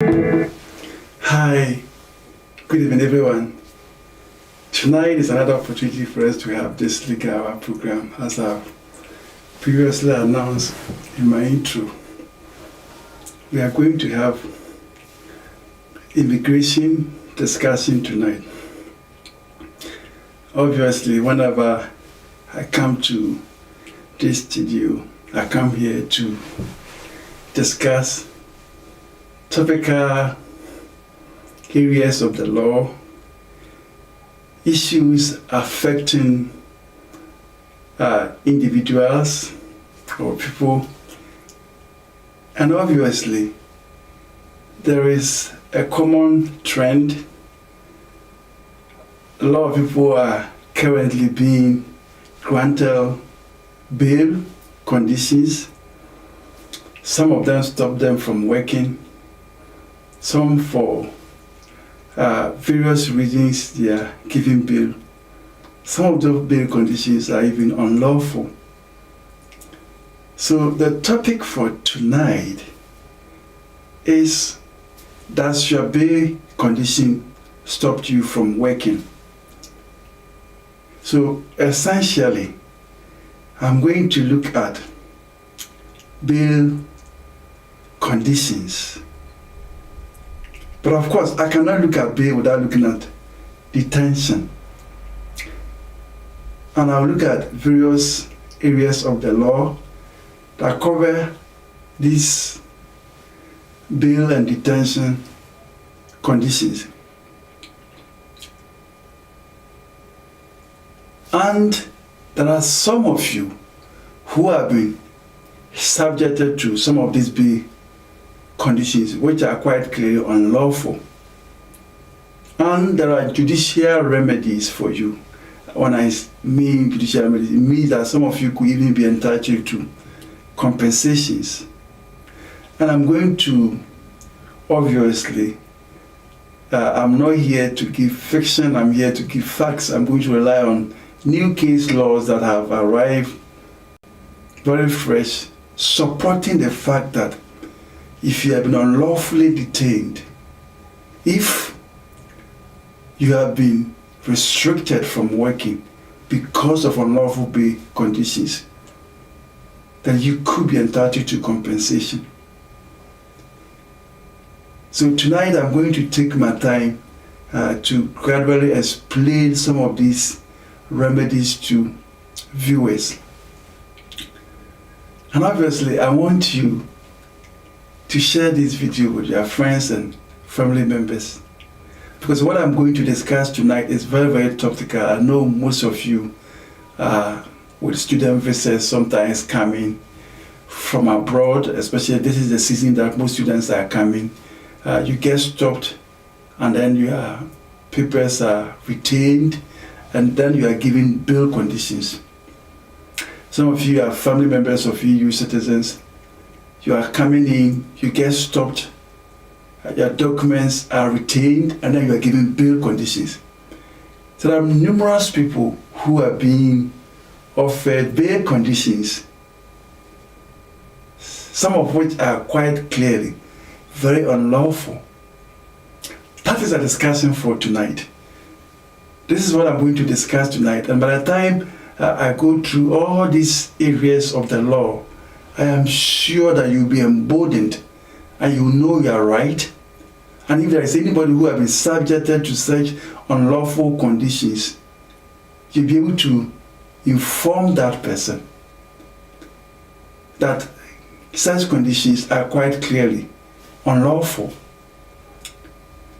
Hi, good evening everyone. Tonight is another opportunity for us to have this legal hour program as I've previously announced in my intro. We are going to have immigration discussion tonight. Obviously, whenever I come to this studio, I come here to discuss topical areas of the law, issues affecting individuals or people, and obviously there is a common trend. A lot of people are currently being granted bail conditions. Some of them stop them from working, some for various reasons they are giving bail. Some of those bail conditions are even unlawful. So the topic for tonight is, does your bail condition stop you from working? So essentially, I'm going to look at bail conditions. But of course, I cannot look at bail without looking at detention. And I'll look at various areas of the law that cover these bail and detention conditions. And there are some of you who have been subjected to some of these bail conditions which are quite clearly unlawful. And there are judicial remedies for you. When I mean judicial remedies, it means that some of you could even be entitled to compensations. And I'm going to, obviously, I'm not here to give fiction, I'm here to give facts. I'm going to rely on new case laws that have arrived very fresh, supporting the fact that if you have been unlawfully detained, if you have been restricted from working because of unlawful bail conditions, then you could be entitled to compensation. So tonight I'm going to take my time to gradually explain some of these remedies to viewers. And obviously I want you to share this video with your friends and family members, because what I'm going to discuss tonight is very, very topical. I know most of you with student visas sometimes coming from abroad, especially this is the season that most students are coming. You get stopped and then your papers are retained and then you are given bail conditions. Some of you are family members of EU citizens. You are coming in, you get stopped, your documents are retained, and then you are given bail conditions. So there are numerous people who are being offered bail conditions, some of which are quite clearly very unlawful. That is a discussion for tonight. This is what I'm going to discuss tonight, and by the time I go through all these areas of the law, I am sure that you'll be emboldened and you know you are right. And if there is anybody who has been subjected to such unlawful conditions, you'll be able to inform that person that such conditions are quite clearly unlawful.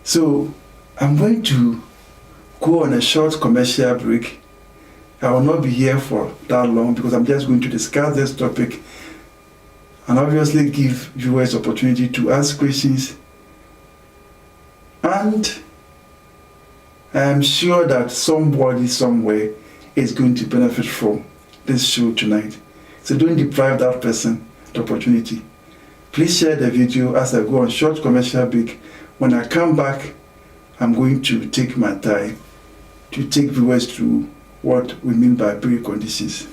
So I'm going to go on a short commercial break. I will not be here for that long because I'm just going to discuss this topic and obviously give viewers opportunity to ask questions. And I am sure that somebody somewhere is going to benefit from this show tonight. So don't deprive that person the opportunity. Please share the video as I go on short commercial break. When I come back, I'm going to take my time to take viewers through what we mean by bail conditions.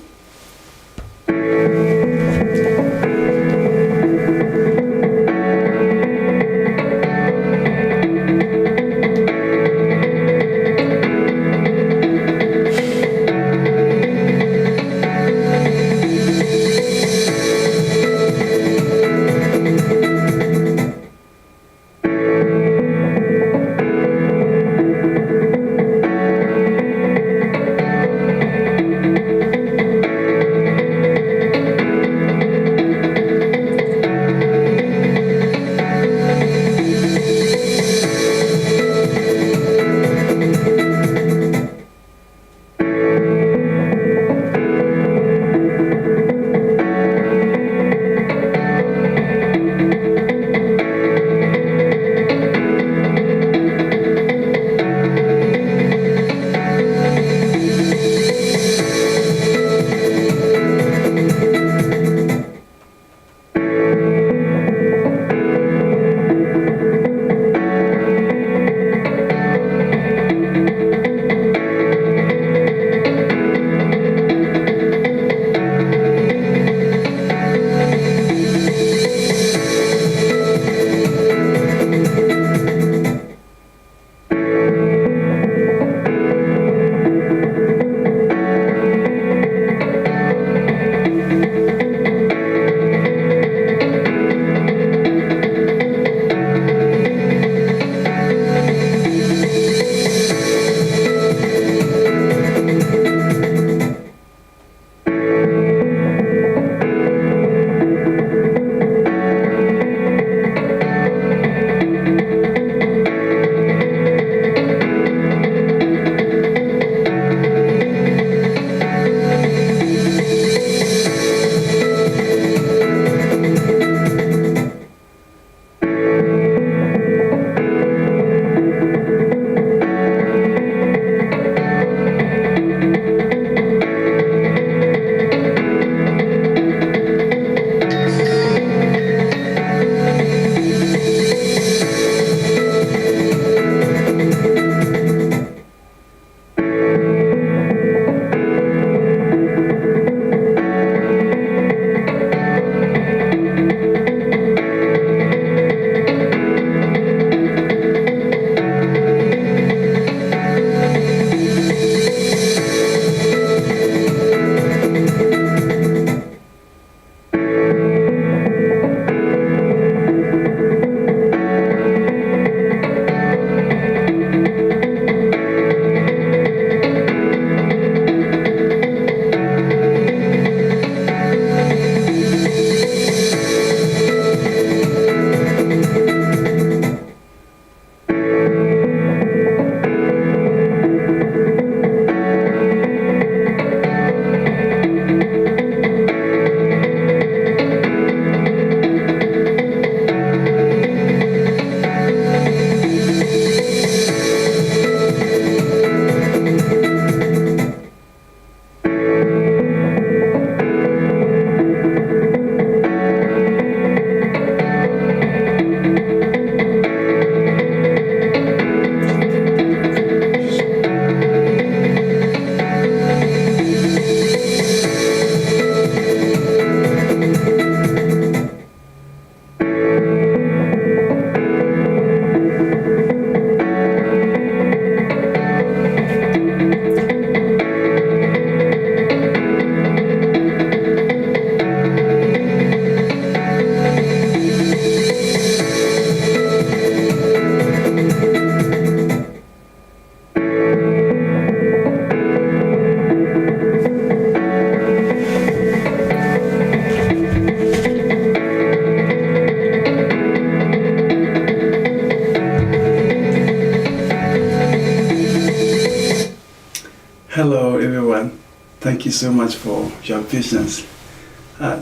Thank you so much for your patience.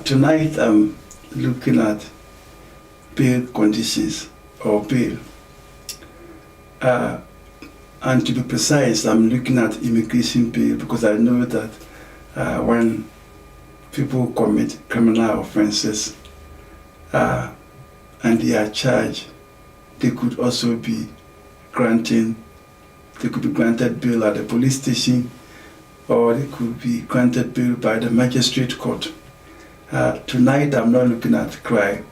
Tonight I'm looking at bail conditions or bail. And to be precise, I'm looking at immigration bail because I know that when people commit criminal offenses and they are charged, they could be granted bail at the police station, or they could be granted bail by the magistrate court. Tonight I'm not looking at crime,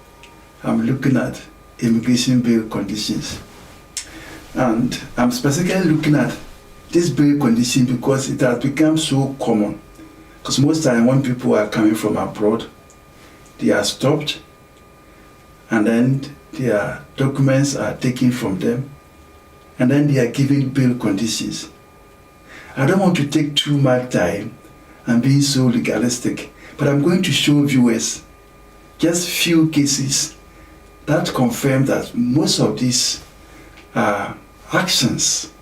I'm looking at immigration bail conditions. And I'm specifically looking at this bail condition because it has become so common. Because most time when people are coming from abroad, they are stopped and then their documents are taken from them and then they are given bail conditions. I don't want to take too much time and be so legalistic, but I'm going to show viewers just few cases that confirm that most of these actions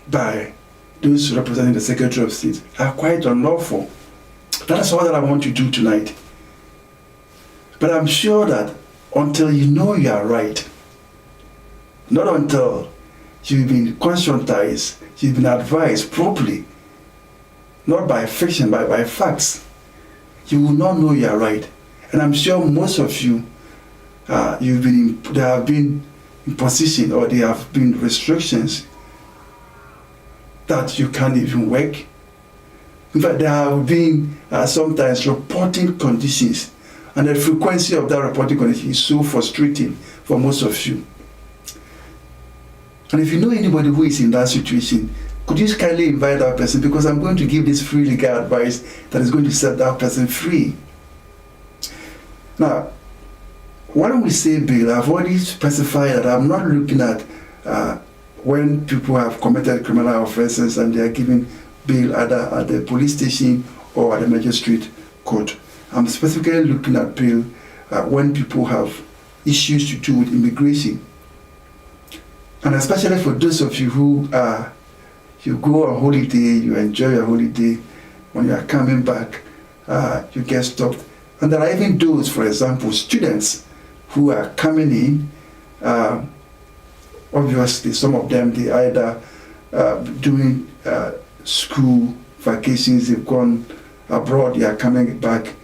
by those representing the Secretary of State are quite unlawful. That's all that I want to do tonight. But I'm sure that until you know you are right, not until you've been conscientized, you've been advised properly, not by fiction, but by facts, you will not know you are right. And I'm sure most of you, there have been imposition or there have been restrictions that you can't even work. In fact, there have been sometimes reporting conditions, and the frequency of that reporting condition is so frustrating for most of you. And if you know anybody who is in that situation, could you kindly invite that person, because I'm going to give this free legal advice that is going to set that person free. Now, when we say bail, I've already specified that I'm not looking at when people have committed criminal offenses and they are given bail either at the police station or at the magistrate court. I'm specifically looking at bail when people have issues to do with immigration. And especially for those of you who you go on holiday, you enjoy your holiday, when you are coming back, you get stopped. And there are even those, for example, students who are coming in. Obviously, some of them, they either doing school vacations, they've gone abroad, they are coming back,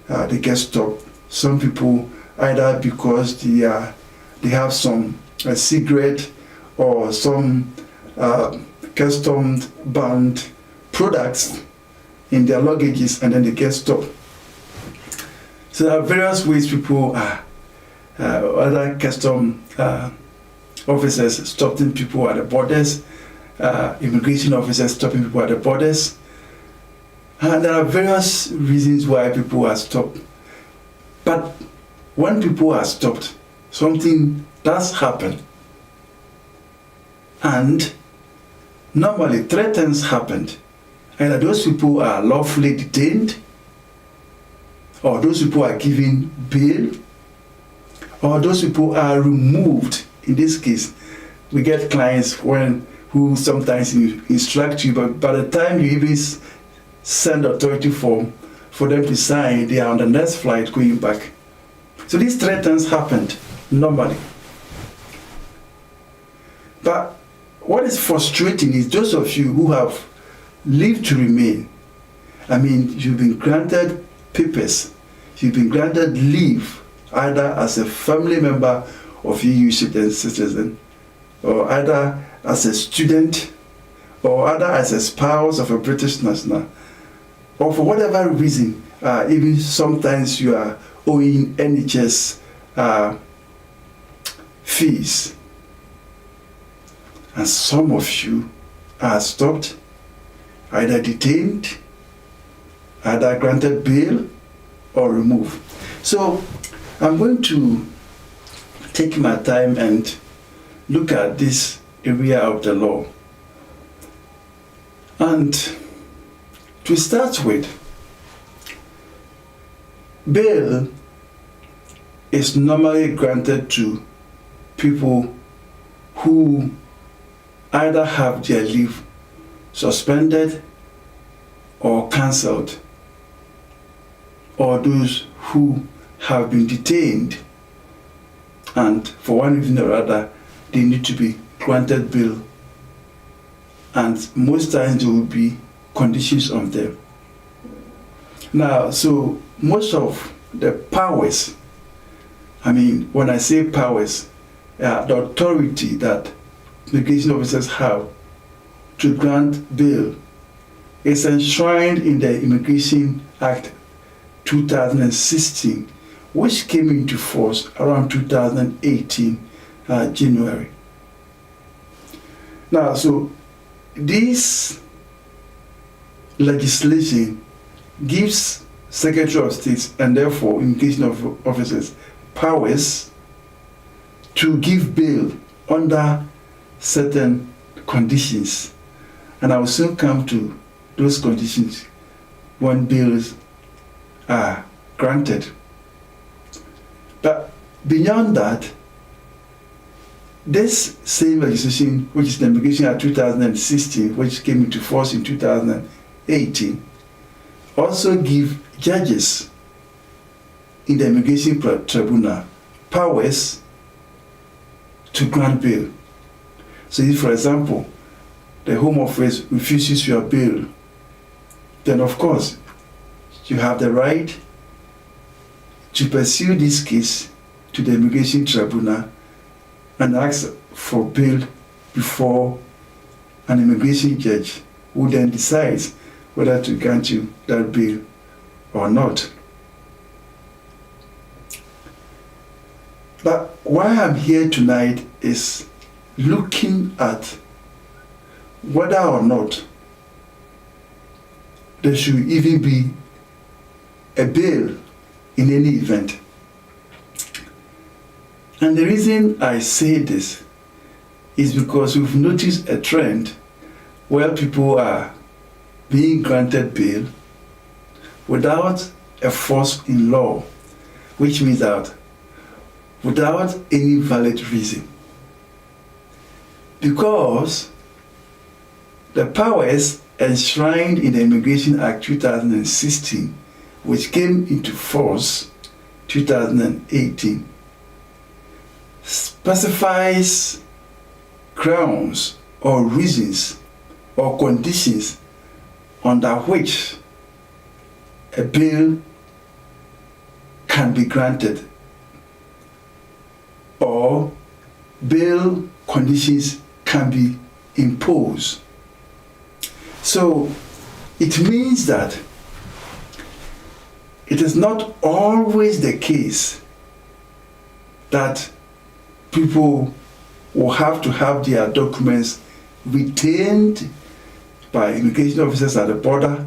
they get stopped. Some people, either because they have some cigarette or some custom banned products in their luggages, and then they get stopped. So there are various ways people other custom officers stopping people at the borders, immigration officers stopping people at the borders. And there are various reasons why people are stopped. But when people are stopped, something does happen. And normally 3 things happened. Either those people are lawfully detained, or those people are given bail, or those people are removed. In this case, we get clients who sometimes instruct you, but by the time you even send authority form for them to sign, they are on the next flight going back. So these 3 things happened normally. But what is frustrating is those of you who have lived to remain. I mean, you've been granted papers, you've been granted leave, either as a family member of EU citizen, or either as a student, or either as a spouse of a British national, or for whatever reason, even sometimes you are owing NHS fees. And some of you are stopped, either detained, either granted bail, or removed. So I'm going to take my time and look at this area of the law. And to start with, bail is normally granted to people who either have their leave suspended or cancelled, or those who have been detained and for one reason or other they need to be granted bail, and most times there will be conditions on them. Now, so most of the powers, I mean, when I say powers, the authority that immigration officers have to grant bail is enshrined in the Immigration Act 2016, which came into force around 2018 January. Now, so this legislation gives Secretary of State and therefore immigration officers powers to give bail under certain conditions, and I will soon come to those conditions when bails are granted. But beyond that, this same legislation, which is the Immigration Act 2016, which came into force in 2018, also give judges in the Immigration Tribunal powers to grant bail. So if, for example, the Home Office refuses your bail, then of course you have the right to pursue this case to the Immigration Tribunal and ask for bail before an immigration judge, who then decides whether to grant you that bail or not. But why I'm here tonight is looking at whether or not there should even be a bail in any event. And the reason I say this is because we've noticed a trend where people are being granted bail without a force in law, which means that without any valid reason. Because the powers enshrined in the Immigration Act 2016, which came into force 2018, specifies grounds or reasons or conditions under which a bail can be granted, or bail conditions can be imposed. So it means that it is not always the case that people will have to have their documents retained by immigration officers at the border,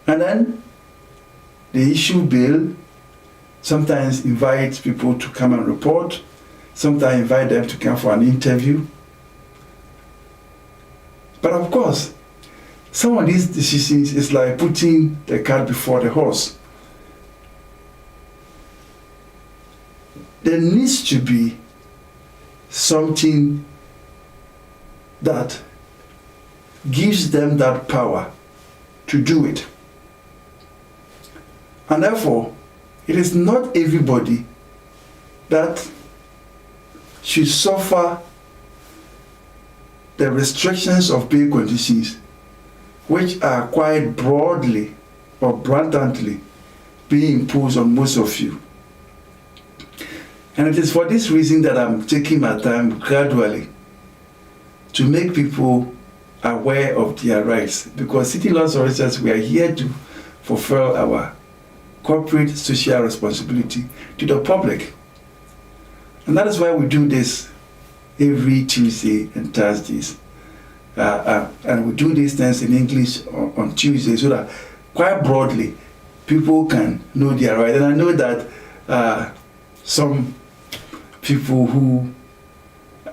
and then they issue bail, sometimes invite people to come and report, sometimes invite them to come for an interview. But of course, some of these decisions is like putting the cart before the horse. There needs to be something that gives them that power to do it. And therefore, it is not everybody that should suffer the restrictions of bail conditions, which are quite broadly or blatantly being imposed on most of you. And it is for this reason that I'm taking my time gradually to make people aware of their rights, because city law solicitors, we are here to fulfill our corporate social responsibility to the public. And that is why we do this every Tuesday and Thursdays. And we do these things in English on Tuesday, so that quite broadly people can know their rights. And I know that some people who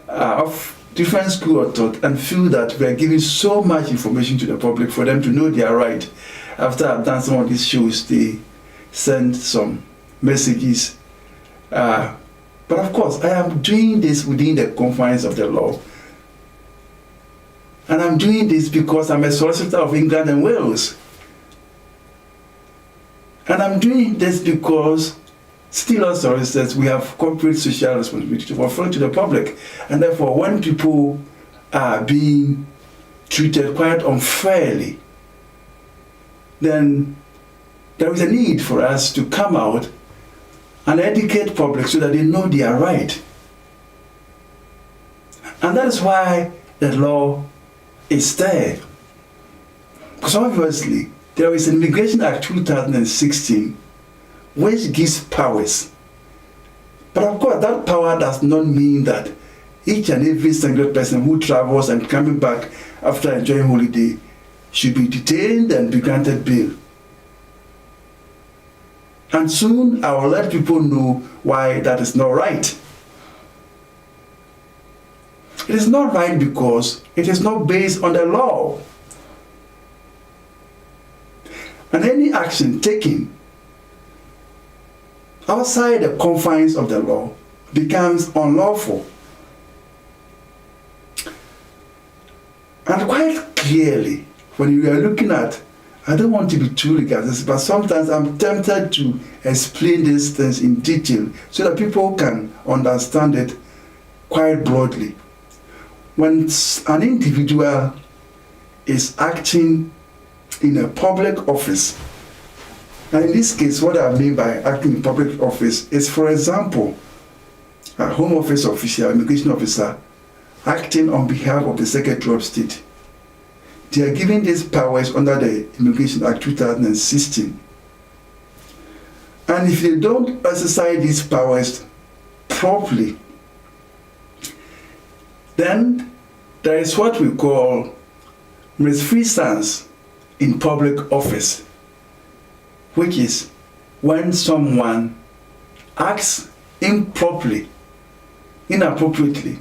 are of different school of thought and feel that we are giving so much information to the public for them to know their right. After I've done some of these shows, they send some messages. But of course, I am doing this within the confines of the law. And I'm doing this because I'm a solicitor of England and Wales. And I'm doing this because still solicitors, we have corporate social responsibility to fulfill to the public. And therefore, when people are being treated quite unfairly, then there is a need for us to come out and educate public so that they know they are right. And that is why the law is there. Because obviously, there is an Immigration Act 2016 which gives powers. But of course, that power does not mean that each and every single person who travels and coming back after enjoying holiday should be detained and be granted bail. And soon I will let people know why that is not right. It is not right because it is not based on the law. And any action taken outside the confines of the law becomes unlawful. And quite clearly, when you are looking at, I don't want to be too legalistic, but sometimes I'm tempted to explain these things in detail so that people can understand it quite broadly. When an individual is acting in a public office, and in this case, what I mean by acting in public office is, for example, a Home Office official, immigration officer, acting on behalf of the Secretary of State. They are given these powers under the Immigration Act 2016. And if they don't exercise these powers properly, then there is what we call misfeasance in public office, which is when someone acts improperly, inappropriately,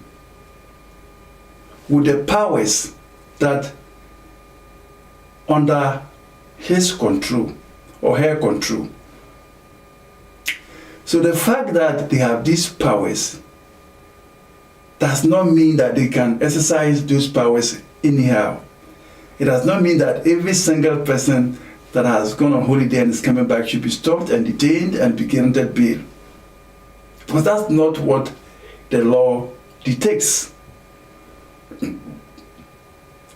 with the powers that under his control or her control. So the fact that they have these powers does not mean that they can exercise those powers anyhow. It does not mean that every single person that has gone on holiday and is coming back should be stopped and detained and be granted bail. Because that's not what the law dictates.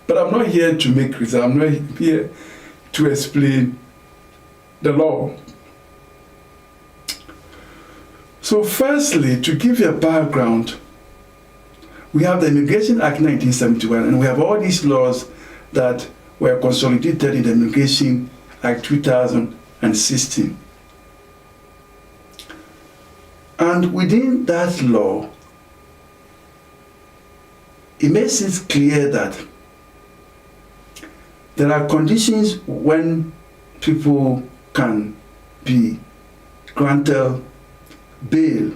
But I'm not here to make reasons. I'm not here to explain the law. So firstly, to give you a background, we have the Immigration Act 1971, and we have all these laws that were consolidated in the Immigration Act 2016. And within that law, it makes it clear that there are conditions when people can be granted bail.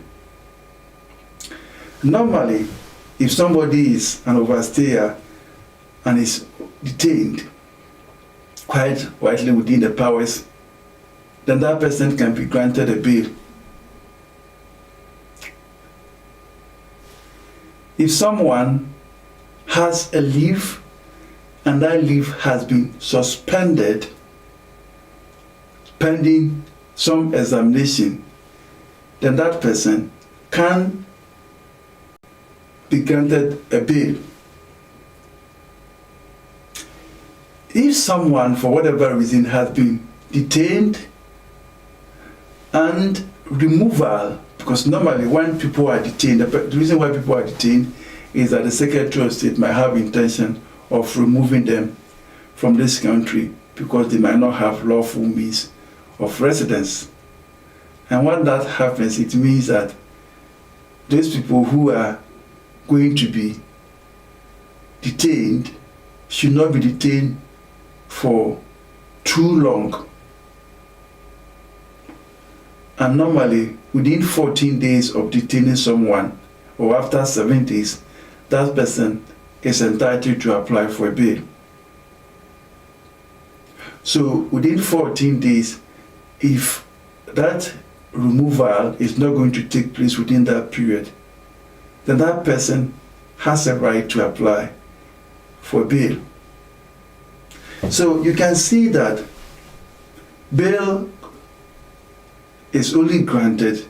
Normally, if somebody is an overstayer and is detained quite widely within the powers, then that person can be granted a bail. If someone has a leave and that leave has been suspended pending some examination, then that person can be granted a bail. If someone, for whatever reason, has been detained and removal, because normally when people are detained, the reason why people are detained is that the Secretary of State might have intention of removing them from this country because they might not have lawful means of residence. And when that happens, it means that those people who are going to be detained should not be detained for too long. And normally, within 14 days of detaining someone, or after 7 days, that person is entitled to apply for a bail. So within 14 days, if that removal is not going to take place within that period, then that person has a right to apply for bail. So you can see that bail is only granted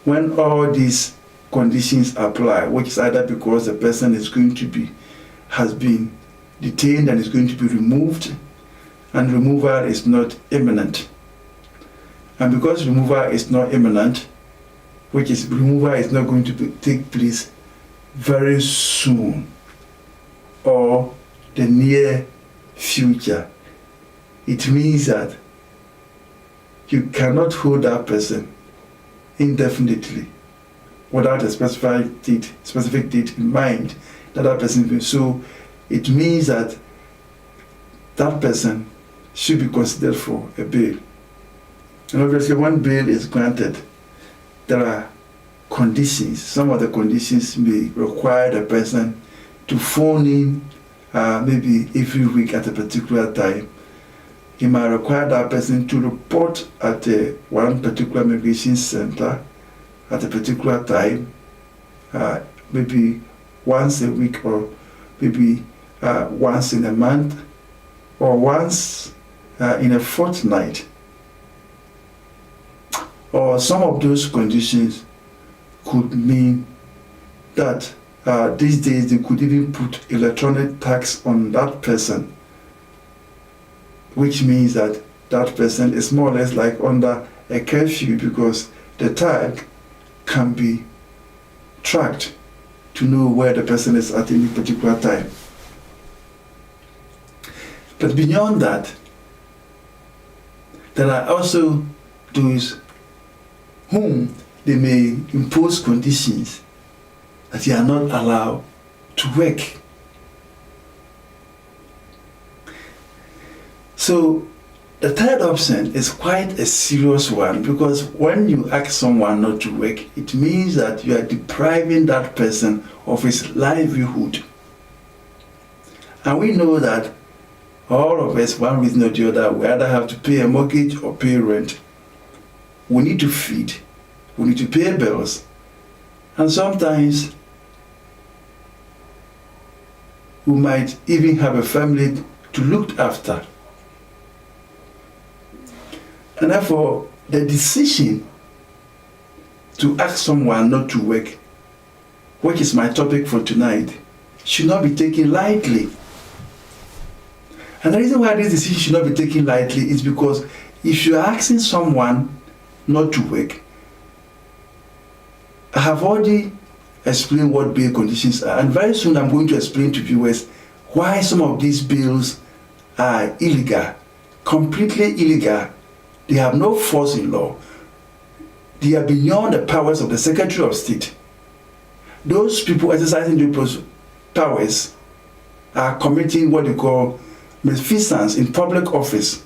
when all these conditions apply, which is either because the person has been detained and is going to be removed, and removal is not imminent. And because removal is not imminent, which is removal is not going to take place very soon or the near future, it means that you cannot hold that person indefinitely without a specific date in mind that person. So it means that that person should be considered for a bail. And obviously when bail is granted, there are conditions. Some of the conditions may require the person to phone in maybe every week at a particular time. It might require that person to report at one particular immigration center at a particular time, maybe once a week, or maybe once in a month, or once in a fortnight. Or some of those conditions could mean that these days they could even put electronic tags on that person, which means that that person is more or less like under a curfew, because the tag can be tracked to know where the person is at any particular time. But beyond that, there are also those whom they may impose conditions that they are not allowed to work. So the third option is quite a serious one, because when you ask someone not to work, it means that you are depriving that person of his livelihood. And we know that all of us, one reason or the other, we either have to pay a mortgage or pay rent. We need to feed, we need to pay bills, and sometimes we might even have a family to look after. And therefore, the decision to ask someone not to work, which is my topic for tonight, should not be taken lightly. And the reason why this decision should not be taken lightly is because if you're asking someone not to work, I have already explained what bail conditions are, and very soon I'm going to explain to viewers why some of these bills are illegal, completely illegal. They have no force in law. They are beyond the powers of the Secretary of State. Those people exercising those powers are committing what they call malfeasance in public office.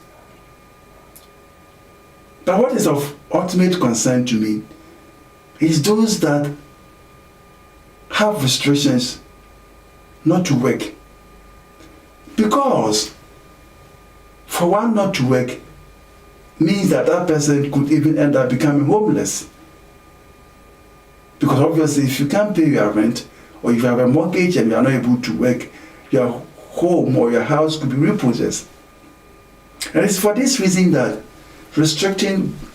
But what is of ultimate concern to me is those that have restrictions not to work. Because for one not to work means that that person could even end up becoming homeless. Because obviously if you can't pay your rent, or if you have a mortgage and you are not able to work, your home or your house could be repossessed. And it's for this reason that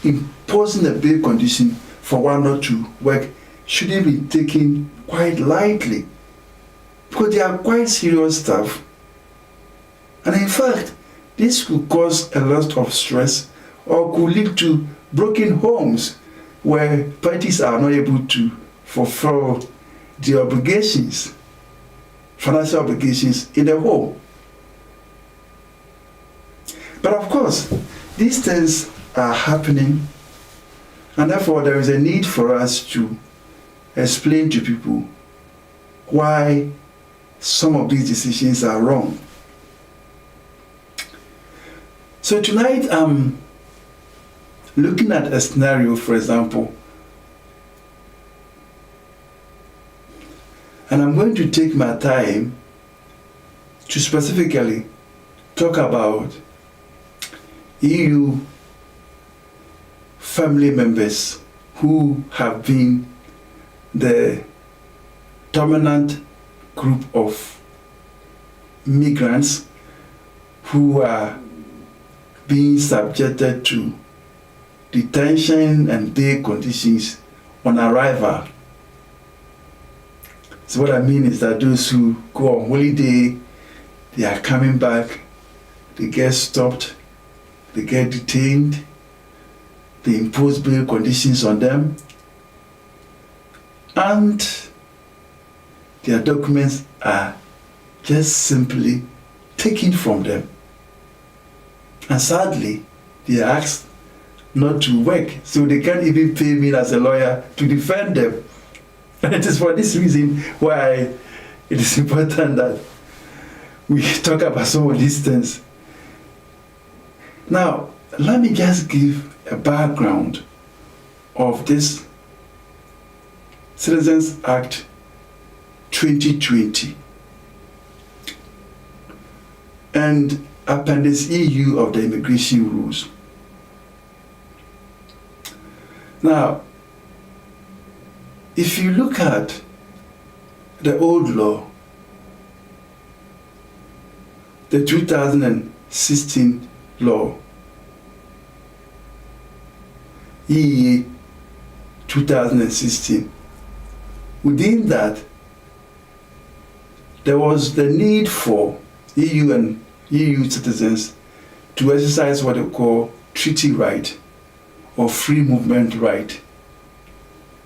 imposing a bail condition for one not to work shouldn't be taken quite lightly, because they are quite serious stuff. And in fact, this could cause a lot of stress, or could lead to broken homes where parties are not able to fulfill their obligations, financial obligations in the home. But of course, these things are happening, and therefore there is a need for us to explain to people why some of these decisions are wrong. So tonight I'm looking at a scenario, for example, and I'm going to take my time to specifically talk about EU family members who have been the dominant group of migrants who are being subjected to detention and bail conditions on arrival. So what I mean is that those who go on holiday, they are coming back, they get stopped, they get detained, they impose bail conditions on them, and their documents are just simply taken from them. And sadly, they are asked not to work, so they can't even pay me as a lawyer to defend them. And it is for this reason why it is important that we talk about some of these things. Now, let me just give a background of this Citizens Act 2020 and Appendix EU of the immigration rules. Now, if you look at the old law, the 2016 law, EEA 2016, within that, there was the need for EU and EU citizens to exercise what they call treaty right or free movement right.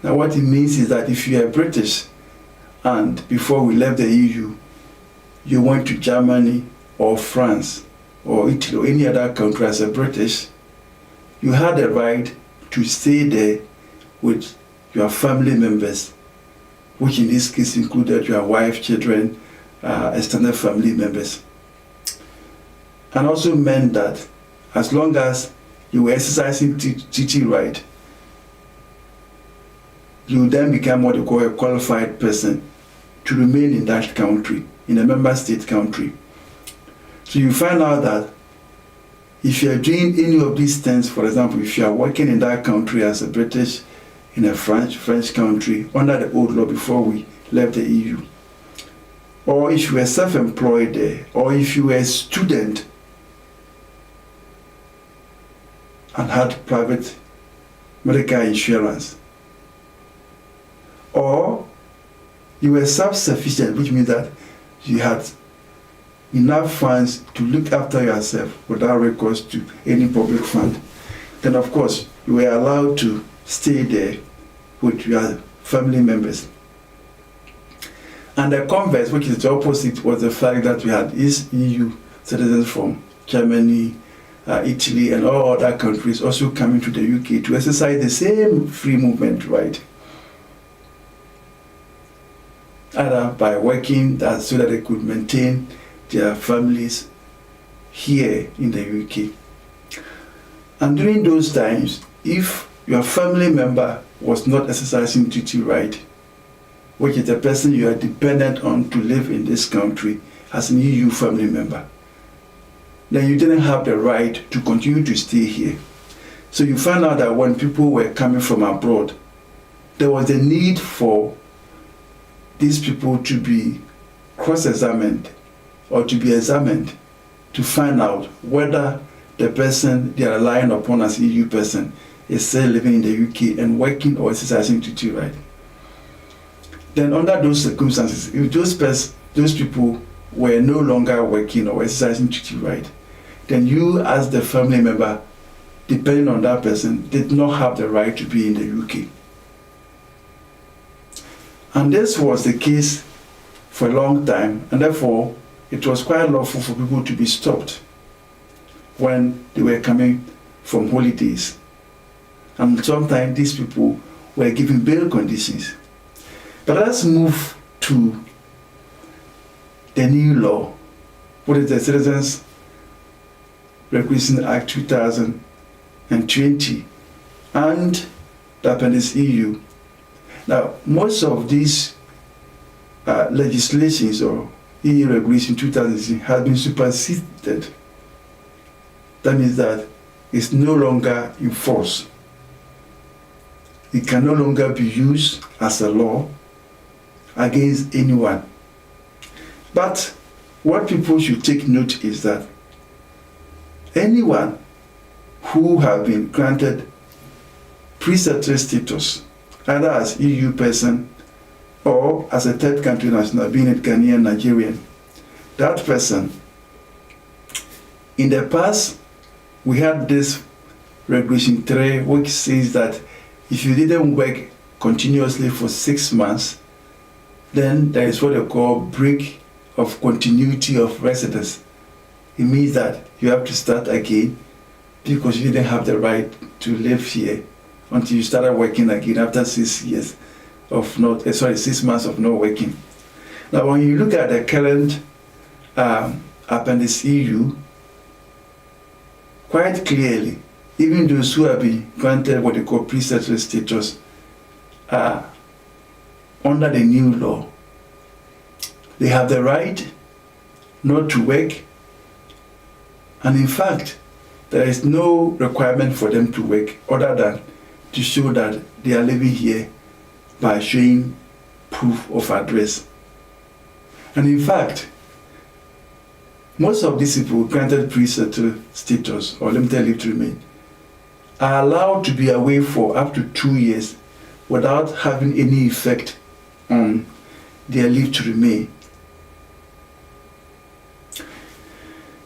Now what it means is that if you are British and before we left the EU, you went to Germany or France or Italy or any other country as a British, you had the right to stay there with your family members, which in this case included your wife, children, extended family members. And also meant that as long as you were exercising treaty right, you then become what you call a qualified person to remain in that country, in a member state country. So you find out that if you are doing any of these things, for example, if you are working in that country as a British, in a French country, under the old law before we left the EU, or if you were self-employed there, or if you were a student and had private medical insurance, or you were self-sufficient, which means that you had enough funds to look after yourself without recourse to any public fund, then of course you were allowed to stay there with your family members. And the converse, which is the opposite, was the fact that we had East EU citizens from Germany, Italy, and all other countries also coming to the UK to exercise the same free movement right, either by working that so that they could maintain their families here in the UK. And during those times, if your family member was not exercising treaty right, which is the person you are dependent on to live in this country as an EU family member, then you didn't have the right to continue to stay here. So you find out that when people were coming from abroad, there was a need for these people to be cross-examined or to be examined to find out whether the person they are relying upon as EU person is still living in the UK and working or exercising treaty right. Then under those circumstances, if those people were no longer working or exercising treaty right, then you as the family member, depending on that person, did not have the right to be in the UK. And this was the case for a long time, and therefore it was quite lawful for people to be stopped when they were coming from holidays. And sometimes these people were given bail conditions. But let's move to the new law, what is the Citizens Requisition Act 2020 and the Appendix EU. Now, most of these legislations or EU regulation 2016 has been superseded. That means that it's no longer in force. It can no longer be used as a law against anyone. But what people should take note is that anyone who have been granted pre-settled status, either as EU person or as a third country national, being a Ghanaian, Nigerian, that person, in the past, we had this Regulation 3, which says that if you didn't work continuously for 6 months, then there is what they call break of continuity of residence. It means that you have to start again because you didn't have the right to live here until you started working again after 6 years of 6 months of not working. Now, when you look at the current Appendix EU, quite clearly, even those who have been granted what they call pre-settled status under the new law, they have the right not to work, and in fact, there is no requirement for them to work other than to show that they are living here by showing proof of address. And in fact, most of these people granted pre-settled status or limited leave to remain are allowed to be away for up to 2 years without having any effect on their leave to remain.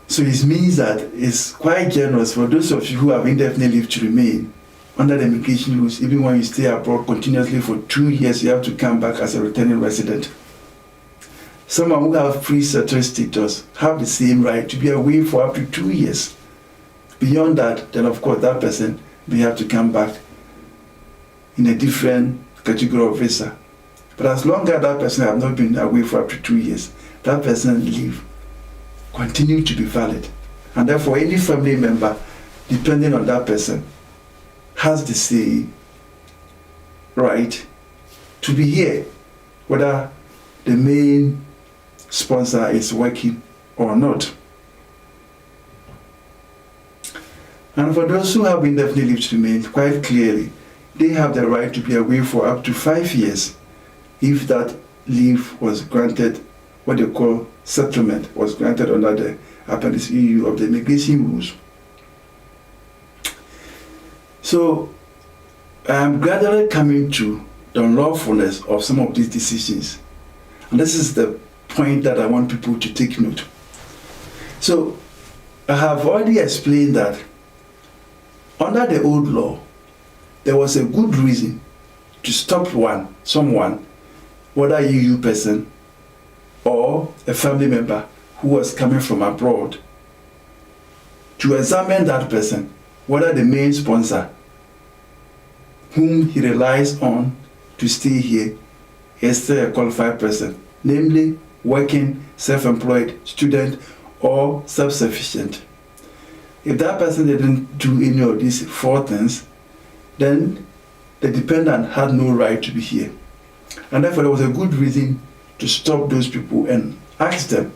So it means that it's quite generous for those of you who have indefinite leave to remain under the immigration rules. Even when you stay abroad continuously for 2 years, you have to come back as a returning resident. Someone who have pre-settled status have the same right to be away for up to 2 years. Beyond that, then of course that person may have to come back in a different category of visa. But as long as that person have not been away for up to 2 years, that person's leave continue to be valid. And therefore any family member, depending on that person, has the same right to be here, whether the main sponsor is working or not. And for those who have indefinite leave to remain, quite clearly, they have the right to be away for up to 5 years if that leave was granted, what they call settlement, was granted under the Appendix EU of the immigration rules. So I'm gradually coming to the unlawfulness of some of these decisions. And this is the point that I want people to take note. So I have already explained that under the old law, there was a good reason to stop someone, whether a EU person or a family member who was coming from abroad, to examine that person, whether the main sponsor whom he relies on to stay here is still a qualified person, namely working, self-employed, student, or self-sufficient. If that person didn't do any of these 4 things, then the dependent had no right to be here. And therefore there was a good reason to stop those people and ask them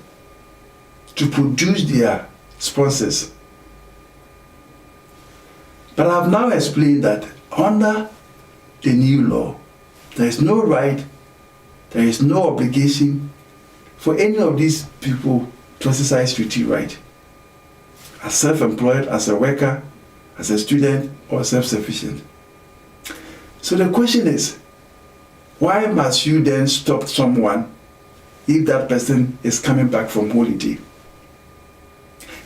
to produce their sponsors. But I have now explained that under the new law, there is no right, there is no obligation for any of these people to exercise CITI right, as self-employed, as a worker, as a student, or self-sufficient. So the question is, why must you then stop someone if that person is coming back from holiday?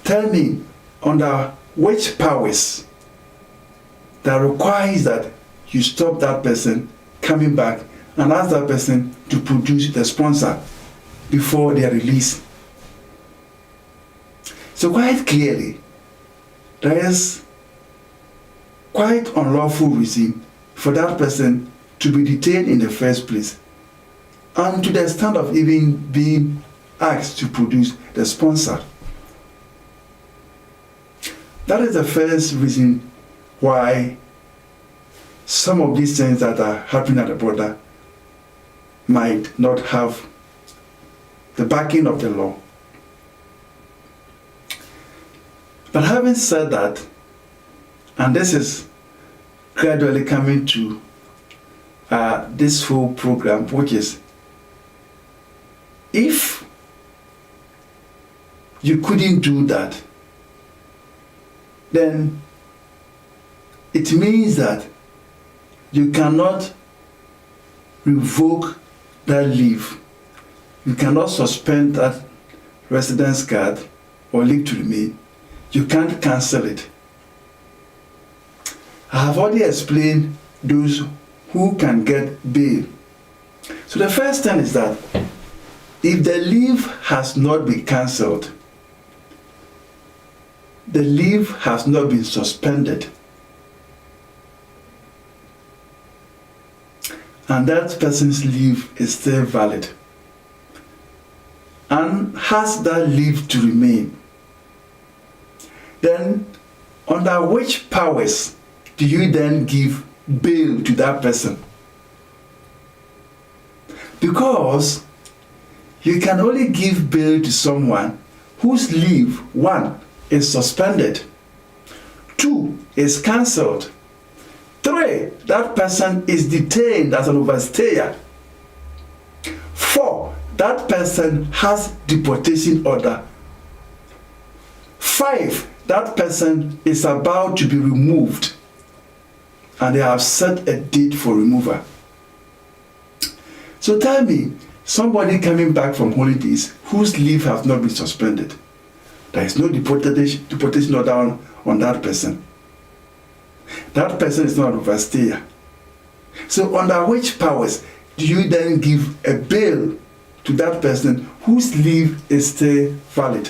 Tell me, under which powers that requires that you stop that person coming back and ask that person to produce the sponsor before they are released? So quite clearly, there is quite unlawful reason for that person to be detained in the first place, and to the extent of even being asked to produce the sponsor. That is the first reason why some of these things that are happening at the border might not have the backing of the law. But having said that, and this is gradually coming to this whole program, which is, if you couldn't do that, then it means that you cannot revoke that leave. You cannot suspend that residence card or leave to remain. You can't cancel it. I have already explained those who can get bail. So the first thing is that if the leave has not been cancelled, the leave has not been suspended, and that person's leave is still valid and has that leave to remain, then under which powers do you then give bail to that person? Because you can only give bail to someone whose leave, 1, is suspended, 2, is cancelled, 3, that person is detained as an overstayer, 4, that person has deportation order, 5, that person is about to be removed and they have set a date for removal. So tell me, somebody coming back from holidays whose leave has not been suspended, there is no deportation order on that person. That person is not an overstayer. So under which powers do you then give a bail to that person whose leave is still valid?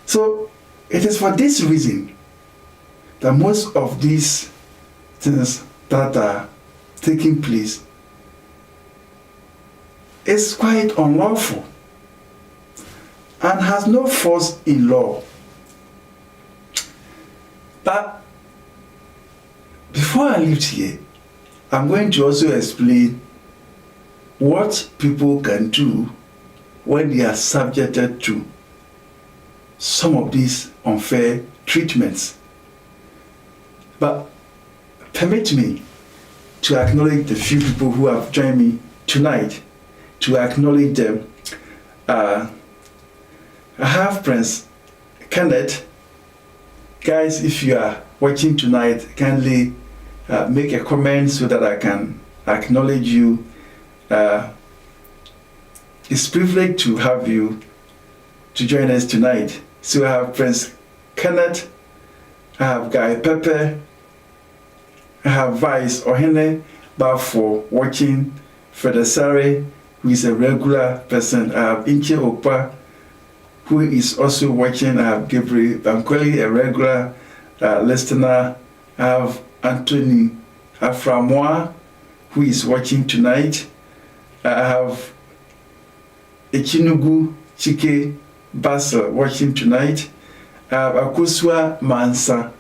So it is for this reason that most of these things that are taking place is quite unlawful and has no force in law. But before I leave here, I'm going to also explain what people can do when they are subjected to some of these unfair treatments. But permit me to acknowledge the few people who have joined me tonight, to acknowledge them. I have Prince Kenneth. Guys, if you are watching tonight, kindly make a comment so that I can acknowledge you. It's a privilege to have you to join us tonight. So I have Prince Kenneth, I have Guy Pepe, I have Vice Ohene, but for watching Fedesare, who is a regular person. I have Inche Okpa, who is also watching. I have Gabriel Bankweli, a regular listener. I have Anthony Aframoa, who is watching tonight. I have Echinugu Chike Basil watching tonight. I have Akuswa Mansa,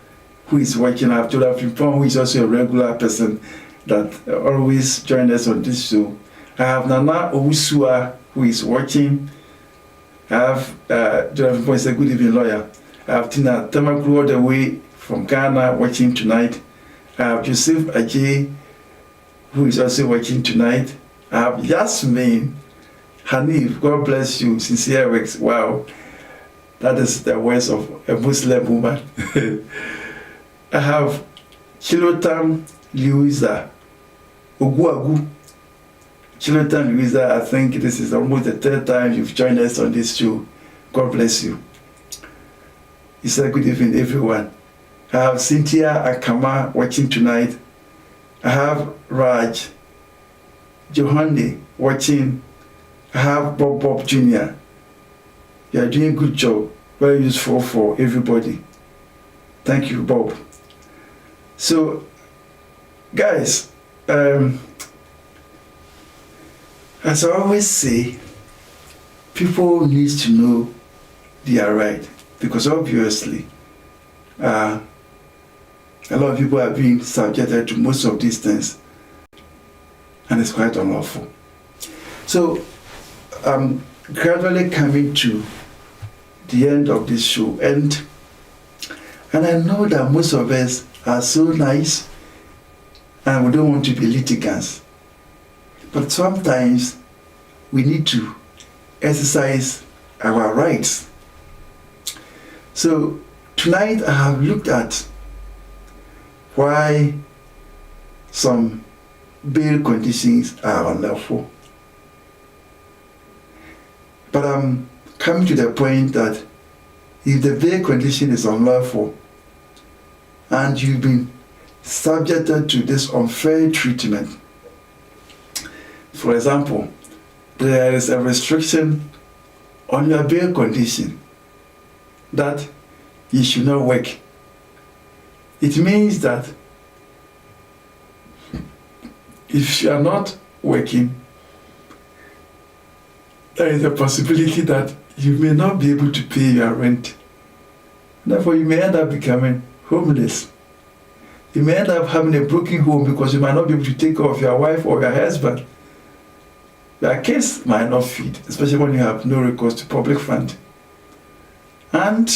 who is watching. I have Tola Pimpon, who is also a regular person that always joins us on this show. I have Nana Owusua, who is watching. I have Tola Pimpon is a good evening lawyer. I have Tina Tamakru all the way from Ghana watching tonight. I have Joseph Ajay, who is also watching tonight. I have Yasmin Hanif, God bless you, sincere works. Wow, that is the words of a Muslim woman. I have Chilotam Louisa Oguagu. Chilotam Louisa, I think this is almost the 3rd time you've joined us on this show. God bless you. It's a good evening, everyone. I have Cynthia Akama watching tonight. I have Raj Johandi watching. I have Bob Jr. You are doing a good job. Very useful for everybody. Thank you, Bob. So, guys, as I always say, people need to know they are right, because obviously a lot of people are being subjected to most of these things, and it's quite unlawful. So I'm gradually coming to the end of this show, and I know that most of us are so nice and we don't want to be litigants, but sometimes we need to exercise our rights. So tonight I have looked at why some bail conditions are unlawful. But I'm coming to the point that if the bail condition is unlawful and you've been subjected to this unfair treatment, for example, there is a restriction on your bail condition that you should not work. It means that if you are not working, there is a possibility that you may not be able to pay your rent. Therefore, you may end up becoming homeless. You may end up having a broken home because you might not be able to take care of your wife or your husband. Your kids might not feed, especially when you have no recourse to public fund. And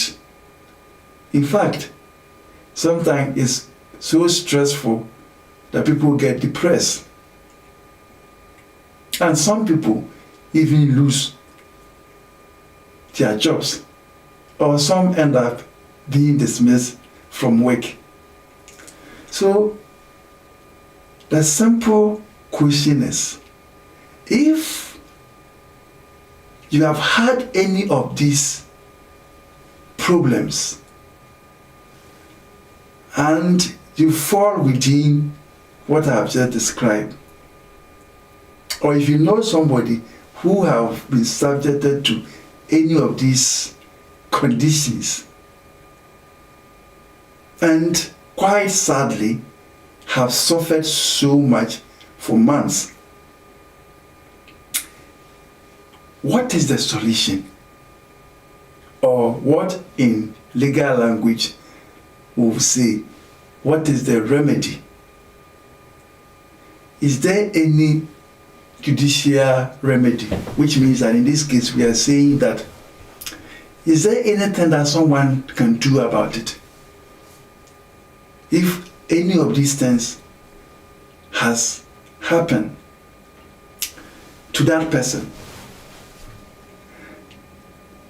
in fact, sometimes it's so stressful that people get depressed. And some people even lose their jobs, or some end up being dismissed from work. So the simple question is, if you have had any of these problems and you fall within what I have just described, or if you know somebody who have been subjected to any of these conditions and quite sadly have suffered so much for months, what is the solution? Or what in legal language we will say, what is the remedy? Is there any judicial remedy? Which means that in this case we are saying that, is there anything that someone can do about it? If any of these things has happened to that person.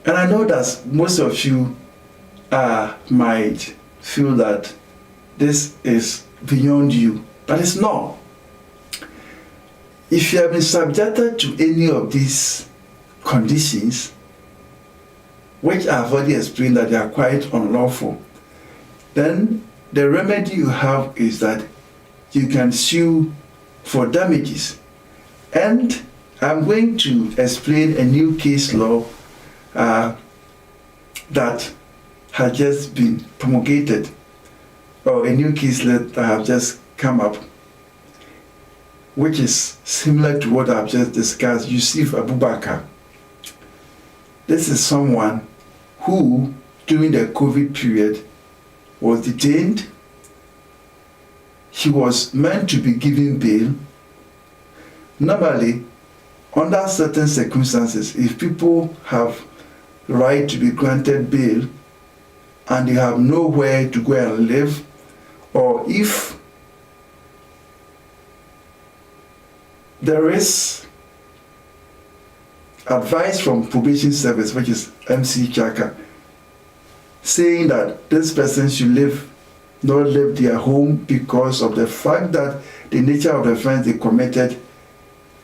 And I know that most of you might feel that this is beyond you, but it's not. If you have been subjected to any of these conditions, which I've already explained that they are quite unlawful, then the remedy you have is that you can sue for damages. And I'm going to explain a new case law that has just been promulgated, or a new case law that have just come up, which is similar to what I've just discussed. Yusuf Abubakar. This is someone who, during the COVID period, was detained. He was meant to be given bail. Normally, under certain circumstances, if people have the right to be granted bail and they have nowhere to go and live, or if there is advice from probation service, which is MC Chaka, saying that this person should not leave their home because of the fact that the nature of the offense they committed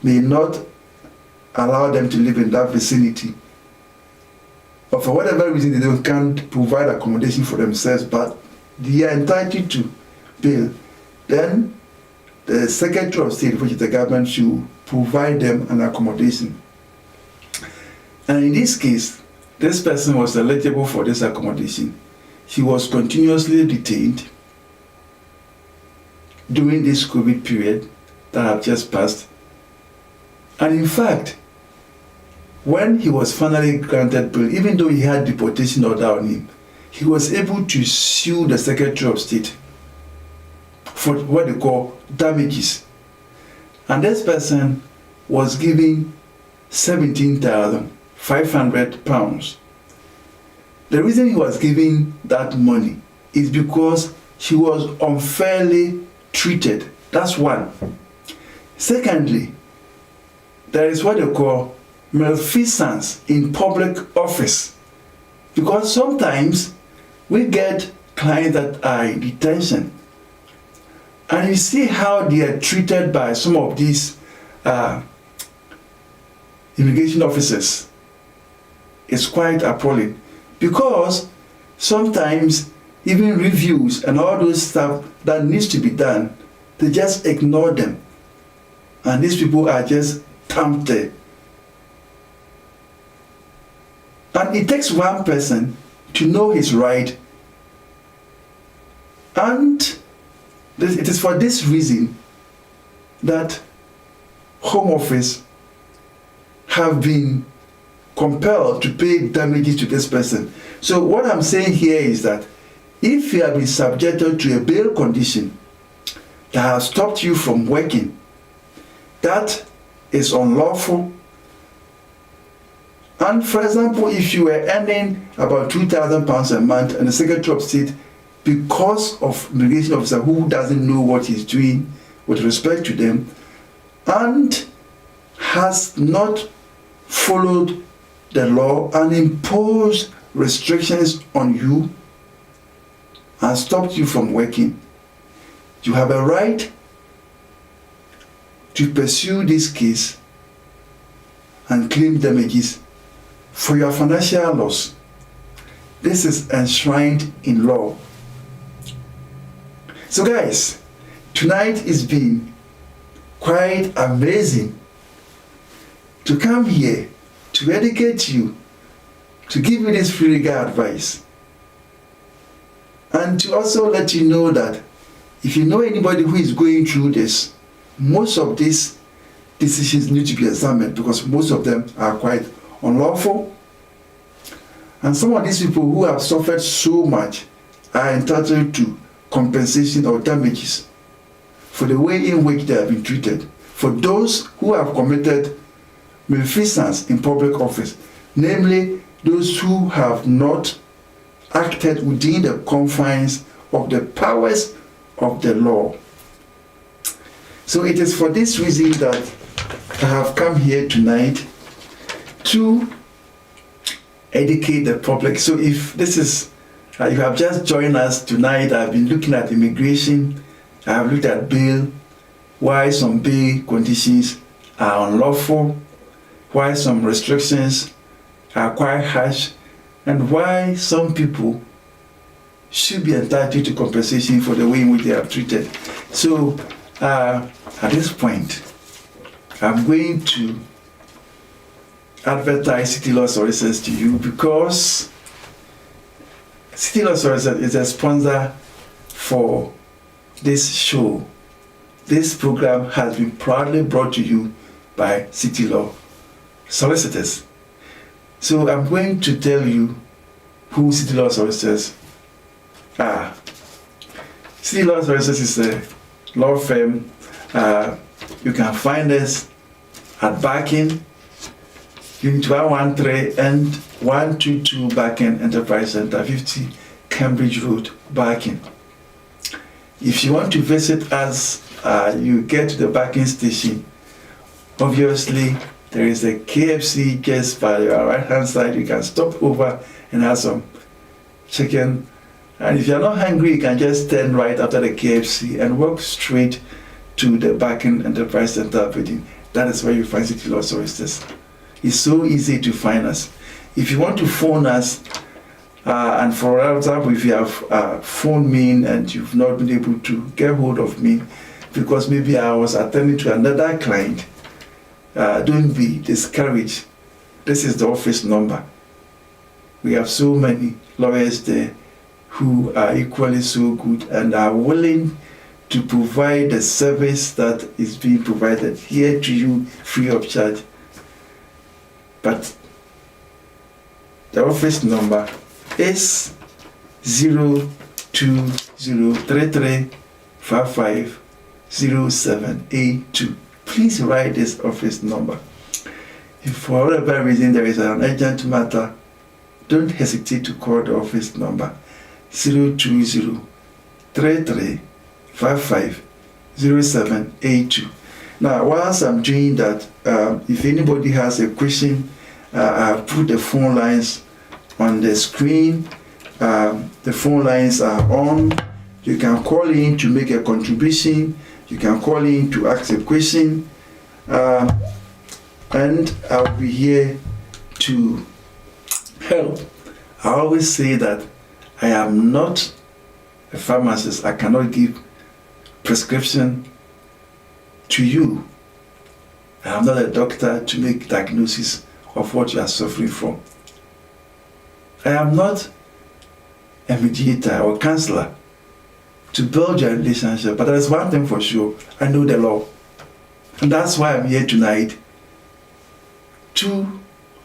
may not allow them to live in that vicinity, or for whatever reason they can't provide accommodation for themselves, but they are entitled to bail, then the Secretary of State, which is the government, should provide them an accommodation. And in this case, this person was eligible for this accommodation. He was continuously detained during this COVID period that have just passed. And in fact, when he was finally granted bail, even though he had deportation order on him, he was able to sue the Secretary of State for what they call damages. And this person was given £17,500. The reason he was given that money is because he was unfairly treated. That's one. Secondly, there is what they call malfeasance in public office. Because sometimes we get clients that are in detention, and you see how they are treated by some of these immigration officers. It's quite appalling, because sometimes even reviews and all those stuff that needs to be done, they just ignore them, and these people are just dumped there. And it takes one person to know his right, and it is for this reason that Home Office have been compelled to pay damages to this person. So what I'm saying here is that if you have been subjected to a bail condition that has stopped you from working, that is unlawful. And for example, if you were earning about £2,000 a month and the Secretary of State, because of immigration officer who doesn't know what he's doing with respect to them, and has not followed the law and imposed restrictions on you and stopped you from working, you have a right to pursue this case and claim damages for your financial loss. This is enshrined in law. So guys, tonight has been quite amazing to come here to educate you, to give you this free legal advice, and to also let you know that if you know anybody who is going through this, most of these decisions need to be examined, because most of them are quite unlawful. And some of these people who have suffered so much are entitled to compensation or damages for the way in which they have been treated. For those who have committed malfeasance in public office, namely those who have not acted within the confines of the powers of the law. So it is for this reason that I have come here tonight to educate the public. So if this is, you have just joined us tonight, I've been looking at immigration, I have looked at bail, why some bail conditions are unlawful, why some restrictions are quite harsh, and why some people should be entitled to compensation for the way in which they are treated. So at this point, I'm going to advertise CITI Law Solicitors to you, because CITI Law Solicitors is a sponsor for this show. This program has been proudly brought to you by CITI Law Solicitors. So I'm going to tell you who CITI Law Solicitors are. CITI Law Solicitors is a law firm. You can find us at Barking, Unit 113 and 122 Barking Enterprise Center, 50 Cambridge Road, Barking. If you want to visit us, you get to the Barking station. Obviously, there is a KFC just by your right hand side. You can stop over and have some chicken. And if you're not hungry, you can just turn right after the KFC and walk straight to the Barking Enterprise Center building. That is where you find CITI Law Solicitors. It's so easy to find us. If you want to phone us, and for example, if you have phoned me and you've not been able to get hold of me because maybe I was attending to another client, don't be discouraged. This is the office number. We have so many lawyers there who are equally so good and are willing to provide the service that is being provided here to you free of charge. But the office number is 02033550782. Please write this office number. If for whatever reason there is an urgent matter, don't hesitate to call the office number 02033550782. Now, whilst I'm doing that, if anybody has a question, I've put the phone lines on the screen. The phone lines are on. You can call in to make a contribution. You can call in to ask a question. And I'll be here to help. I always say that I am not a pharmacist. I cannot give prescription to you. I am not a doctor to make diagnosis of what you are suffering from. I am not a mediator or counselor to build your relationship, but there is one thing for sure: I know the law. And that's why I'm here tonight, to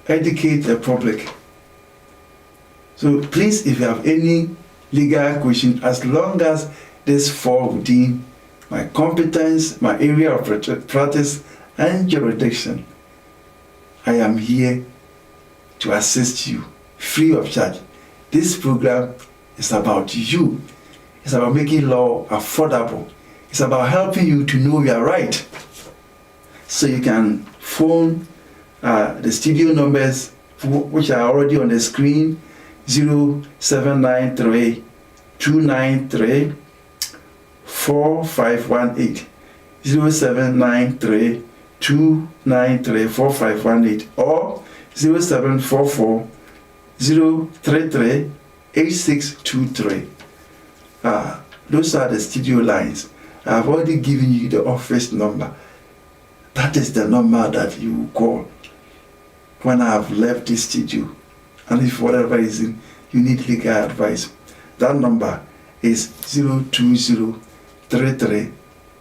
educate the public. So please, if you have any legal question, as long as this falls within my competence, my area of practice and jurisdiction, I am here to assist you free of charge. This program is about you. It's about making law affordable. It's about helping you to know your right. So you can phone the studio numbers, which are already on the screen: 0793 293 4518, 0793 293 4518, or 0744 033 8623. Those are the studio lines. I've already given you the office number. That is the number that you call when I have left the studio. And if for whatever reason you need legal advice, that number is 020 33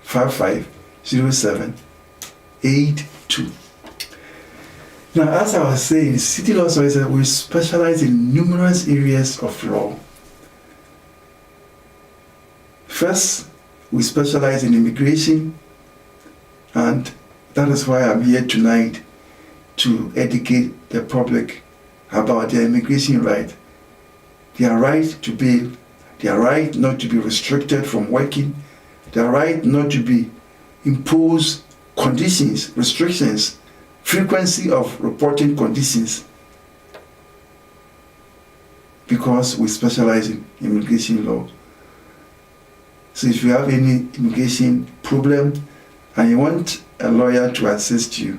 55 0782. Now, as I was saying, City Law Solicitors, we specialize in numerous areas of law. First, we specialize in immigration, and that is why I'm here tonight, to educate the public about their immigration right. Their right to bail, their right not to be restricted from working, their right not to be imposed conditions, restrictions, frequency of reporting conditions, because we specialize in immigration law. So if you have any immigration problem and you want a lawyer to assist you,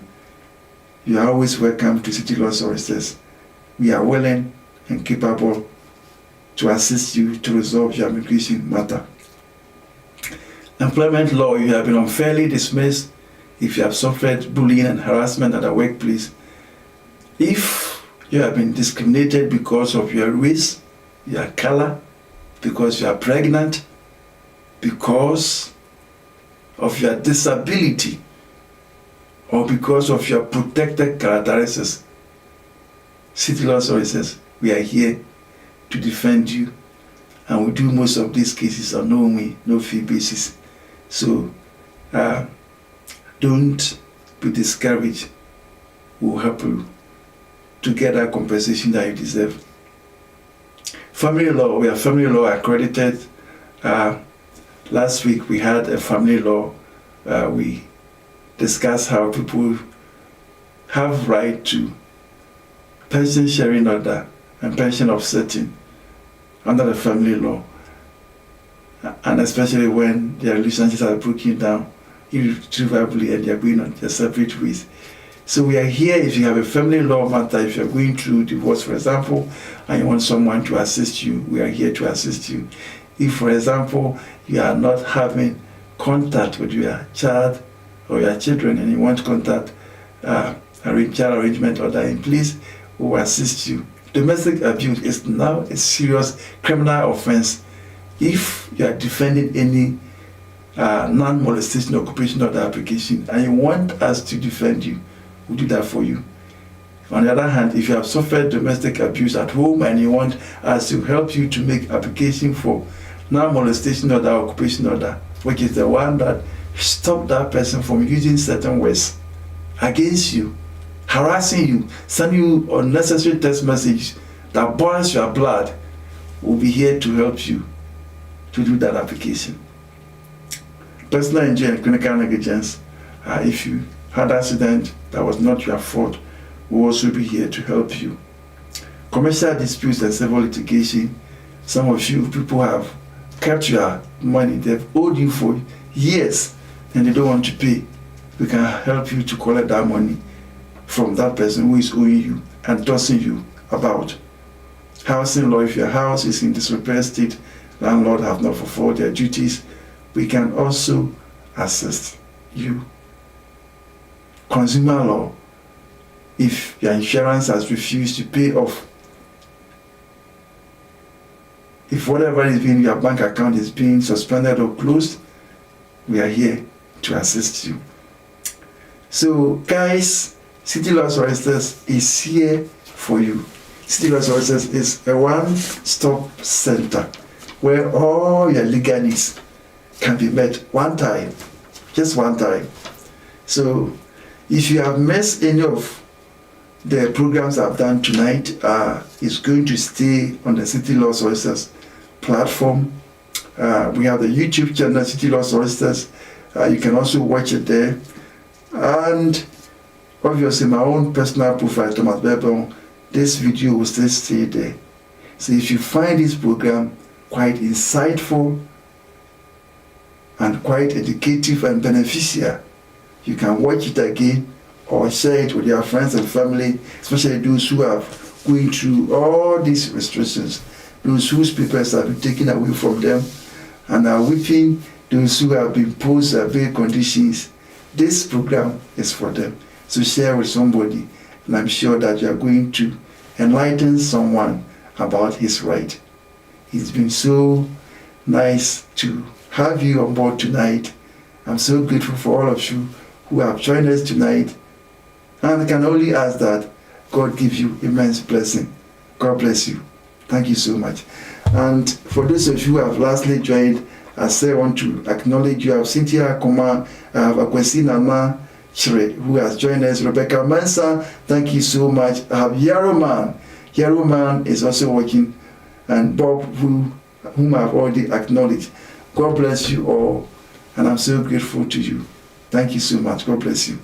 you are always welcome to City Law Solicitors. We are willing and capable to assist you to resolve your immigration matter. Employment law: you have been unfairly dismissed, if you have suffered bullying and harassment at the workplace, if you have been discriminated because of your race, your color, because you are pregnant, because of your disability, or because of your protected characteristics, City Law Solicitors, we are here to defend you, and we do most of these cases on no fee basis. So don't be discouraged. We'll help you to get that compensation that you deserve. Family law: we are family law accredited. Last week we had a family law. We discussed how people have right to pension sharing order and pension offsetting under the family law, and especially when their relationships are broken down irretrievably and they are going on their separate ways. So we are here if you have a family law matter, if you're going through divorce, for example, and you want someone to assist you, we are here to assist you. If, for example, you are not having contact with your child or your children and you want contact, child arrangement order in place, we will assist you. Domestic abuse is now a serious criminal offense. If you are defending any non-molestation occupation order application and you want us to defend you, we'll do that for you. On the other hand, if you have suffered domestic abuse at home and you want us to help you to make application for non-molestation order, occupation order, which is the one that stops that person from using certain words against you, harassing you, sending you unnecessary text messages that boils your blood, we'll be here to help you to do that application. Personal injury and clinical negligence, If you had an accident that was not your fault, we'll also be here to help you. Commercial disputes and civil litigation. Some of you people have kept your money, they've owed you for years and they don't want to pay. We can help you to collect that money from that person who is owing you and tossing you about. Housing law, if your house is in disrepair state, landlord have not fulfilled their duties, we can also assist you. Consumer law, if your insurance has refused to pay off, if whatever is being your bank account is being suspended or closed, we are here to assist you. So guys, CITI Law Solicitors is here for you. CITI Law Solicitors is a one-stop center where all your legal needs can be met one time, just one time. So if you have missed any of the programs I've done tonight, it's going to stay on the CITI Law Solicitors platform. We have the YouTube channel CITI Law Solicitors. You can also watch it there. And obviously my own personal profile, Thomas Bebon, this video will still stay there. So if you find this program quite insightful and quite educative and beneficial, you can watch it again or share it with your friends and family, especially those who are going through all these restrictions, those whose papers have been taken away from them and are weeping, those who have been imposed bail conditions. This program is for them. So share with somebody, and I'm sure that you are going to enlighten someone about his right. It's been so nice to have you on board tonight. I'm so grateful for all of you who have joined us tonight. And I can only ask that God give you immense blessing. God bless you. Thank you so much. And for those of you who have lastly joined, I say I want to acknowledge you. I have Cynthia Koma, I have Akwesi Nana Chire, who has joined us. Rebecca Mansa, thank you so much. I have Yaro Man. Yaro Man is also working, and Bob, whom I've already acknowledged. God bless you all, and I'm so grateful to you. Thank you so much. God bless you.